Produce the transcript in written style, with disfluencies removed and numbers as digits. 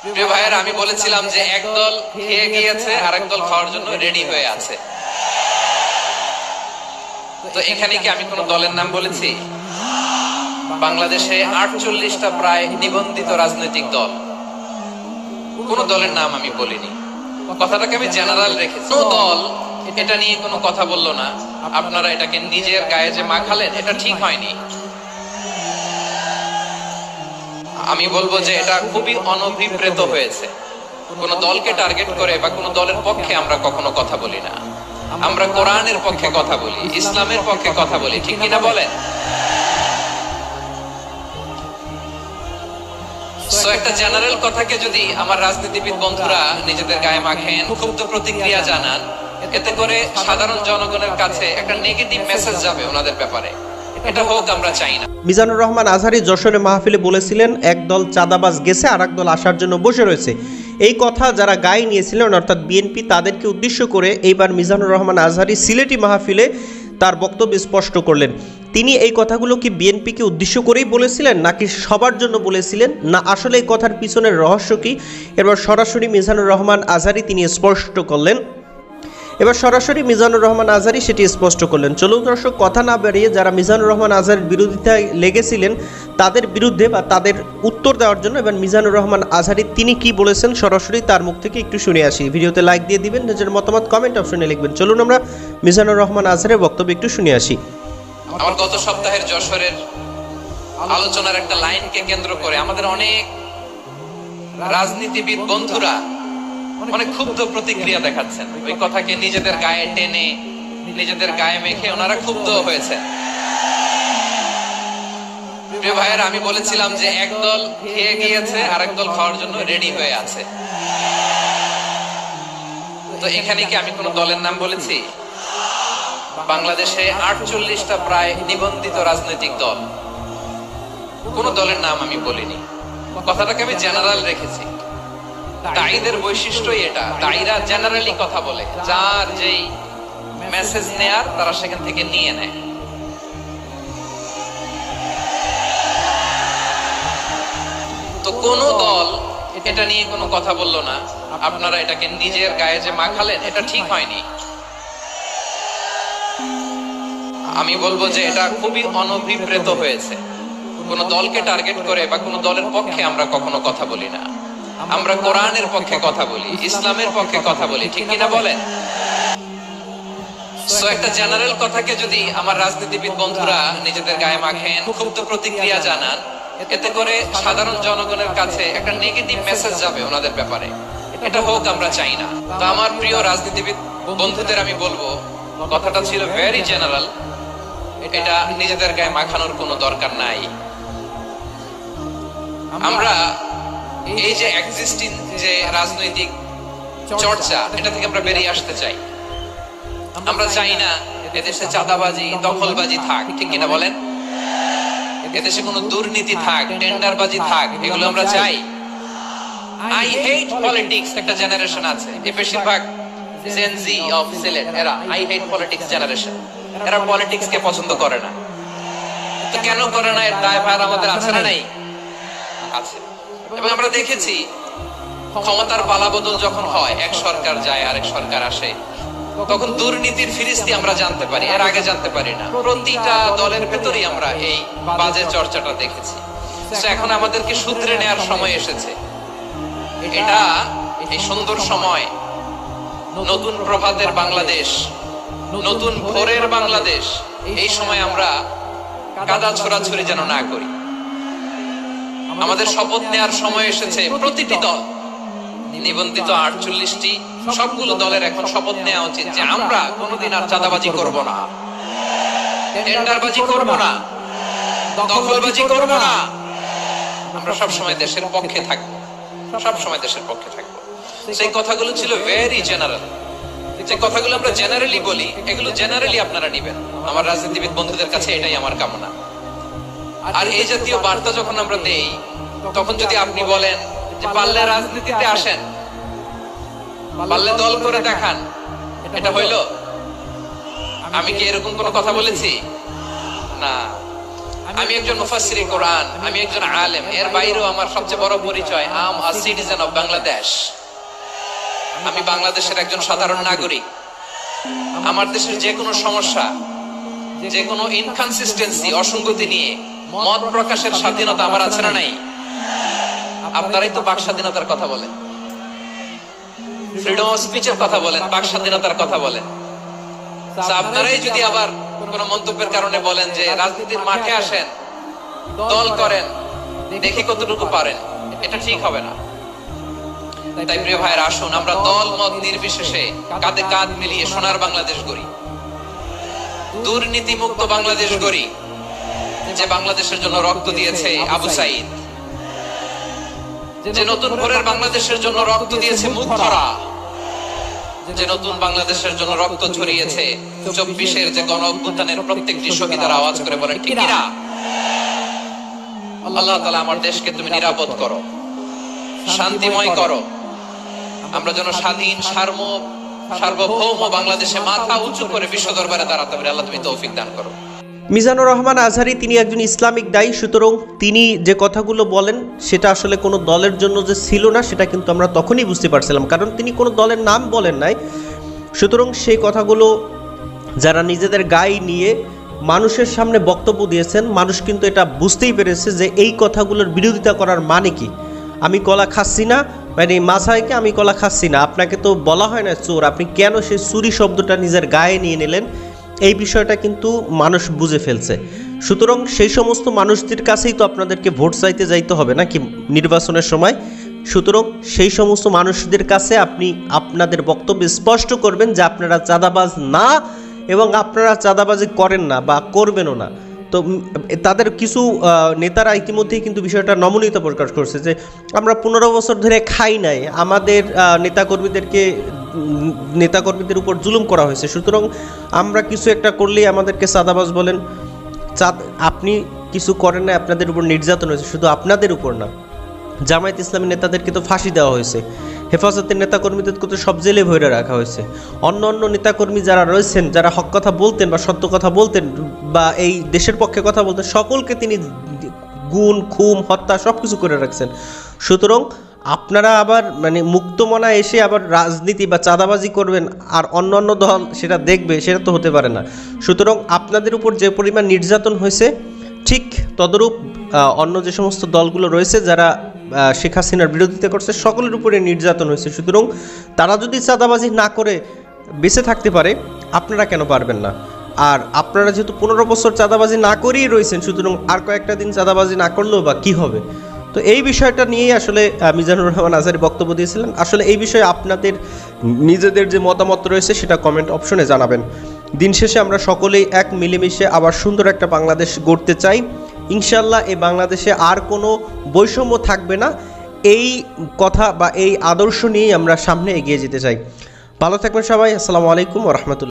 প্রিয় ভাইয়েরা, আমি বলেছিলাম যে একদল খেয়ে গিয়েছে আর একদল খাওয়ার জন্য রেডি হয়ে আছে। তো এখানে কি আমি কোন দলের নাম বলেছি? বাংলাদেশে 48টা প্রায় নিবন্ধিত রাজনৈতিক দল, কোন দলের নাম আমি বলিনি। কথাটাকে আমি জেনারেল রেখেছি। কোন দল এটা নিয়ে কোনো কথা বললো না। আপনারা এটাকে নিজের গায়ে যে মাখালেন, এটা ঠিক হয়নি। আমি বলবো যে এটা খুবই অনভিপ্রেত হয়েছে। কোন দলকে টার্গেট করে বা কোন দলের পক্ষে আমরা কখনো কথা বলি না। আমরা কোরআনের পক্ষে কথা বলি, ইসলামের পক্ষে কথা বলি, ঠিক কিনা বলেন? সো একটা জেনারেল কথাকে যদি আমার রাজনীতিবিদ বন্ধুরা নিজেদের গায়ে মাখেন, ক্ষুব্ধ প্রতিক্রিয়া জানান, এতে করে সাধারণ জনগণের কাছে একটা নেগেটিভ মেসেজ যাবে ওনাদের ব্যাপারে। এটা হোক আমরা চাই না। মিজানুর রহমান আজহারী যশোরে মাহফিলে বলেছিলেন, একদল চাঁদাবাজ গেছে আর একদল আসার জন্য বসে রয়েছে। এই কথা যারা গায়ে নিয়েছিলেন অর্থাৎ বিএনপি, তাদেরকে উদ্দেশ্য করে এইবার মিজানুর রহমান আজহারী সিলেটি মাহফিলে তার বক্তব্য স্পষ্ট করলেন। তিনি এই কথাগুলো কি বিএনপিকে উদ্দেশ্য করেই বলেছিলেন, নাকি সবার জন্য বলেছিলেন, না আসলে এই কথার পিছনের রহস্য কি? এবার সরাসরি মিজানুর রহমান আজহারী তিনি স্পষ্ট করলেন। সেটি স্পষ্ট করলেন। চলুন দর্শক, কথা না বাড়িয়ে যারা মিজানুর রহমান আজহারীর বিরোধিতায় লেগেছিলেন তাদের বিরুদ্ধে বা তাদের উত্তর দেওয়ার জন্য এবার মিজানুর রহমান আজহারী তিনি কি বলেছেন সরাসরি তার মুখ থেকে একটু শুনে আসি। ভিডিওতে লাইক দিয়ে দিবেন, নিজের মতামত কমেন্ট অপশনে লিখবেন। চলুন আমরা মিজানুর রহমান আজহারীর বক্তব্য একটু শুনে আসি। আমার গত সপ্তাহের যশোরের আলোচনার একটা লাইনকে কেন্দ্র করে আমাদের অনেক রাজনীতিবিদ বন্ধুরা অনেক ক্ষুব্ধ প্রতিক্রিয়া দেখাচ্ছেন। ওই কথাকে নিজেদের গায়ে টেনে, নিজেদের গায়ে মেখে ওনারা ক্ষুব্ধ হয়েছে। প্রিয় ভাইয়েরা, আমি বলেছিলাম যে একদল খেয়ে গিয়েছে আর একদল খাওয়ার জন্য রেডি হয়ে আছে। তো এখানে কি আমি কোন দলের নাম বলেছি? বাংলাদেশে 48টা প্রায় নিবন্ধিত রাজনৈতিক দল, কোন দলের নাম আমি বলিনি। কথাটাকে আমি জেনারেল রেখেছি। দায়ীদের বৈশিষ্ট্যই এটা, দায়ীরা জেনারেলি কথা বলে, যার যেই মেসেজ নেয়ার তারা সেখান থেকে নিয়ে নেয়। তো কোন দল এটা নিয়ে কোনো কথা বললো না। আপনারা এটাকে নিজের গায়ে যে মাখালেন, এটা ঠিক হয়নি। আমি বলবো যে এটা খুবই অনভিপ্রেত হয়েছে। কোন দলকে টার্গেট করে বা কোন দলের পক্ষে আমরা কখনো কথা বলি না। আমরা কোরআনের পক্ষে কথা বলি, ইসলামের পক্ষে কথা বলি, ঠিক কিনা বলেন? সো একটা জেনারেল কথাকে যদি আমার রাজনীতিবিদ বন্ধুরা নিজেদের গায়ে মাখেন, ক্ষুব্ধ প্রতিক্রিয়া জানান, এতে করে সাধারণ জনগণের কাছে একটা নেগেটিভ মেসেজ যাবে ওনাদের ব্যাপারে। এটা হোক আমরা চাই না। তো আমার প্রিয় রাজনীতিবিদ বন্ধুদের আমি বলবো, কথাটা ছিল ভেরি জেনারেল, এটা নিজেদের গায়ে মাখানোর কোনো দরকার নাই। আমরা এই যে এক্সিস্টিং যে রাজনৈতিক চর্চা, এটা থেকে আমরা বেরিয়ে আসতে চাই। আমরা চাই না এদেশে চাঁদাবাজি, দখলবাজি থাক, ঠিক কিনা বলেন? এদেশে কোনো দুর্নীতি থাক, টেন্ডারবাজি থাক, এগুলো আমরা চাই। আই হেট পলিটিক্স একটা জেনারেশন আছে, এই বেশিরভাগ জেন জি অফ সিলেট, এরা আই হেট পলিটিক্স জেনারেশন। এরা পলিটিক্স কে পছন্দ করে না। তো কেন করে না, এর দায়ভার আমাদের আছে না? নাই, আছে। এবং আমরা দেখেছি ক্ষমতার পালাবদল যখন হয়, এক সরকার যায় আরেক সরকার আসে, তখন দুর্নীতির ফিরিস্তি আমরা জানতে পারি, এর আগে জানতে পারি না। প্রতিটা দলের ভেতরেই আমরা এই বাজে চর্চাটা দেখেছি। এখন আমাদেরকে শুধরে নেওয়ার সময় এসেছে। এটা এই সুন্দর সময়, নতুন প্রভাতের বাংলাদেশ, নতুন ভোরের বাংলাদেশ। এই সময় আমরা কাদা ছোড়াছুড়ি যেন না করি। আমাদের শপথ নেওয়ার সময় এসেছে। প্রতিটি দল, নিবন্ধিত 48টি, সবগুলো দলের এখন শপথ নেওয়া উচিত যে আমরা কোনোদিন আর চাঁদাবাজি করব না, টেন্ডারবাজি করব না, দখলবাজি করব না। আমরা সবসময় দেশের পক্ষে থাকবো, সবসময় দেশের পক্ষে থাকবো। সেই কথাগুলো ছিল ভেরি জেনারেল। যে কথাগুলো আমরা জেনারেলি বলি, এগুলো জেনারেলি আপনারা নিবেন। আমার রাজনীতিবিদ বন্ধুদের কাছে এটাই আমার কামনা। আর এই জাতীয় বার্তা যখন আমরা দেই, তখন যদি আপনি বলেন যে পারলে রাজনীতিতে আসেন, পারলে দল করে দেখান, এটা হইলো? আমি কি এরকম কোনো কথা বলেছি? না। আমি একজন মুফাসসিরে কোরআন, আমি একজন আলেম, এর বাইরেও আমার সবচেয়ে বড় পরিচয় আম আ সিটিজেন অফ বাংলাদেশ। আমি বাংলাদেশের একজন সাধারণ নাগরিক। আমার দেশের যে কোনো সমস্যা, যে কোনো ইনকনসিস্টেন্সি, অসঙ্গতি নিয়ে মত প্রকাশের স্বাধীনতা আমার আছে না নাই? আপনারাই তো বাক স্বাধীনতার কথা বলেন, ফ্রিডম অফ স্পিচের কথা বলেন, বাক স্বাধীনতার কথা বলেন। আপনারাই যদি আবার কোন মন্তব্যের কারণে বলেন যে রাজনীতির মাঠে আসেন, দল করেন, দেখি কতটুকু পারেন, এটা ঠিক হবে না। তাই প্রিয় ভাইয়েরা, আসুন আমরা দল মত নির্বিশেষে কাঁধে কাঁধ মিলিয়ে সোনার বাংলাদেশ গড়ি, দুর্নীতি মুক্ত বাংলাদেশ গড়ি, যে বাংলাদেশের জন্য রক্ত দিয়েছে আবু সাইদ, যে নতুন ভোরের বাংলাদেশের জন্য রক্ত দিয়েছে মুগ্ধরা, যে নতুন বাংলাদেশের জন্য রক্ত ঝরিয়েছে 24-এর যে গণ অভ্যুত্থানের প্রত্যেকটি শহীদের আওয়াজ করে বলেন ঠিক না? আল্লাহ তাআলা আমার দেশকে তুমি নিরাপদ করো, শান্তিময় করো, আমরা যেন স্বাধীন সার্বভৌম বাংলাদেশে মাথা উঁচু করে বিশ্ব দরবারে দাঁড়াতে পারি। আল্লাহ তুমি তৌফিক দান করো। মিজানুর রহমান আজহারী তিনি একজন ইসলামিক দায়ী, সুতরাং তিনি যে কথাগুলো বলেন সেটা আসলে কোনো দলের জন্য যে ছিল না সেটা কিন্তু আমরা তখনই বুঝতে পারছিলাম, কারণ তিনি কোনো দলের নাম বলেন নাই। সুতরাং সেই কথাগুলো যারা নিজেদের গায়ে নিয়ে মানুষের সামনে বক্তব্য দিয়েছেন, মানুষ কিন্তু এটা বুঝতেই পেরেছে যে এই কথাগুলোর বিরোধিতা করার মানে কি। আমি কলা খাচ্ছি না, মানে মাথায়কে আমি কলা খাচ্ছি না, আপনাকে তো বলা হয় না চোর, আপনি কেন সেই চুরি শব্দটা নিজের গায়ে নিয়ে নিলেন, এই বিষয়টা কিন্তু মানুষ বুঝে ফেলছে। সুতরাং সেই সমস্ত মানুষদের কাছেই তো আপনাদেরকে ভোট চাইতে যাইতে হবে নাকি নির্বাচনের সময়। সুতরাং সেই সমস্ত মানুষদের কাছে আপনি আপনাদের বক্তব্য স্পষ্ট করবেন যে আপনারা চাঁদাবাজ না এবং আপনারা চাঁদাবাজি করেন না বা করবেনও না। তো তাদের কিছু নেতারা ইতিমধ্যেই কিন্তু বিষয়টা নমনীয়তা প্রকাশ করছে যে আমরা 15 বছর ধরে খাই নাই, আমাদের নেতাকর্মীদের উপর জুলুম করা হয়েছে, সুতরাং আমরা কিছু একটা করলেই আমাদেরকে চাঁদাবাজ বলেন। আপনি কিছু করেন না, আপনাদের উপর নির্যাতন হয়েছে, শুধু আপনাদের উপর না, জামায়াত ইসলামী নেতাদেরকে তো ফাঁসি দেওয়া হয়েছে, হেফাজতের নেতাকর্মীদেরকে তো সব জেলে ভরে রাখা হয়েছে, অন্য অন্য নেতাকর্মী যারা রয়েছেন, যারা হক কথা বলতেন বা সত্য কথা বলতেন বা এই দেশের পক্ষে কথা বলতেন, সকলকে তিনি গুণ খুম হত্যা সব কিছু করে রাখছেন। সুতরাং আপনারা আবার মানে মুক্তমনা এসে আবার রাজনীতি বা চাঁদাবাজি করবেন আর অন্য অন্য দল সেটা দেখবে, সেটা তো হতে পারে না। সুতরাং আপনাদের উপর যে পরিমাণ নির্যাতন হয়েছে ঠিক তদরূপ অন্য যে সমস্ত দলগুলো রয়েছে যারা শেখ হাসিনার বিরোধিতা করছে সকলের উপরে নির্যাতন হয়েছে। সুতরাং তারা যদি চাঁদাবাজি না করে বেঁচে থাকতে পারে, আপনারা কেন পারবেন না? আর আপনারা যেহেতু 15 বছর চাঁদাবাজি না করেই রয়েছেন, সুতরাং আর কয়েকটা দিন চাঁদাবাজি না করলেও বা কী হবে? তো এই বিষয়টা নিয়েই আসলে মিজানুর রহমান আজহারী বক্তব্য দিয়েছিলেন। আসলে এই বিষয়ে আপনাদের নিজেদের যে মতামত রয়েছে সেটা কমেন্ট অপশনে জানাবেন। দিন শেষে আমরা সকলেই এক মিলেমিশে আবার সুন্দর একটা বাংলাদেশ গড়তে চাই। ইনশাল্লাহ এই বাংলাদেশে আর কোনো বৈষম্য থাকবে না, এই কথা বা এই আদর্শ নিয়েই আমরা সামনে এগিয়ে যেতে চাই। ভালো থাকবেন সবাই। আসসালামু আলাইকুম ওয়া রাহমাতুল্লাহ।